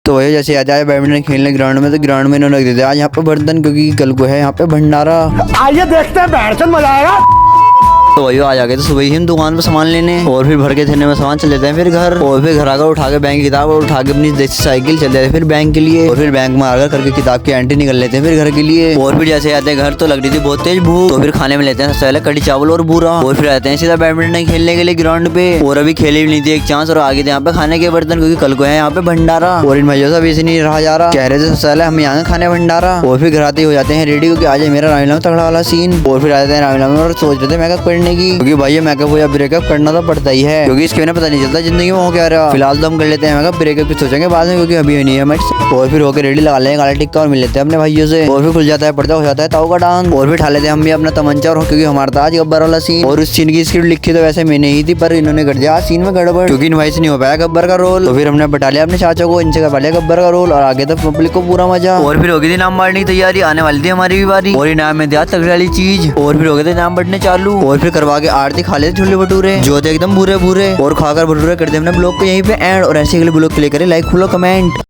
तो वही जैसे आज आए बैडमिंटन खेलने ग्राउंड में, तो ग्राउंड में इन्होंने रख देते आज यहाँ पे बर्तन, क्योंकि कल को है यहाँ पे भंडारा। आइए देखते हैं बैठचंद मजा आएगा। तो वही आज आ गए, तो सुबह ही हम दुकान पे सामान लेने और फिर भर के थैले में सामान चले जाते हैं फिर घर, और फिर घर आकर उठा के बैंक की किताब और उठा के अपनी देसी साइकिल चले जाते हैं फिर बैंक के लिए, और फिर बैंक में आकर करके किताब की एंट्री निकल लेते हैं फिर घर के लिए। और फिर जैसे आते हैं घर तो लग रही थी बहुत तेज भूख, तो फिर खाने में लेते हैं सबसे पहले कड़ी चावल और बूरा, और फिर आते हैं सीधा बैडमिंटन खेलने के लिए ग्राउंड पे। और अभी खेले भी नहीं थी एक चांस, और आगे थे यहाँ पे खाने के बर्तन, क्योंकि कल को है यहाँ पे भंडारा। और इन भैया से नहीं रहा जा रहा, कह रहे थे सबसे पहले हम यहाँ खाने भंडारा। और फिर घर आते हो जाते हैं रेडी, क्योंकि आज है मेरा रामीला में तगड़ा वाला सीन। और फिर आते हैं रामीला में और सोच रहे थे मेकअप करने की, क्योंकि भाई मेकअप हो या ब्रेकअप करना तो पड़ता ही है, क्योंकि इसके बिना पता नहीं चलता जिंदगी में हो क्या रहा। फिलहाल तो हम कर लेते हैं मेकअप, ब्रेकअप की सोचेंगे बाद में, क्योंकि अभी नहीं है हमारे। और फिर होकर रेडी लगा लेंगे काला टिक्का और मिल लेते हैं अपने भाइयों से। और फिर खुल जाता है पर्दा, हो जाता है ताऊ का डांस। और फिर ठा लेते हैं हम भी अपना तमंचा, और क्योंकि हमारा था आज गब्बर वाला सीन। और उस सीन की स्क्रिप्ट लिखी तो वैसे मैंने ही थी, पर इन्होंने कर दिया सीन में गड़बड़, क्योंकि इन भाई से नहीं हो पाया गब्बर का रोल। तो फिर हमने बटा लिया अपने चाचा को, इनसे करवा लिया गब्बर का रोल, और आगे तक पब्लिक को पूरा मजा। और फिर हो गई थी नाम बांटने की तैयारी, आने वाली थी हमारी भी बारी, और इनाम में दिया तगड़ी वाली चीज। और फिर हो गए थे नाम बटने चालू, और फिर करवा के आरती खा लेते छोले भटूरे जो थे एकदम भूरे भूरे, और खाकर भटूरे कर दे हमने ब्लॉग को यहीं पे एंड। और ऐसे के लिए ब्लॉग के लिए करे लाइक फॉलो कमेंट।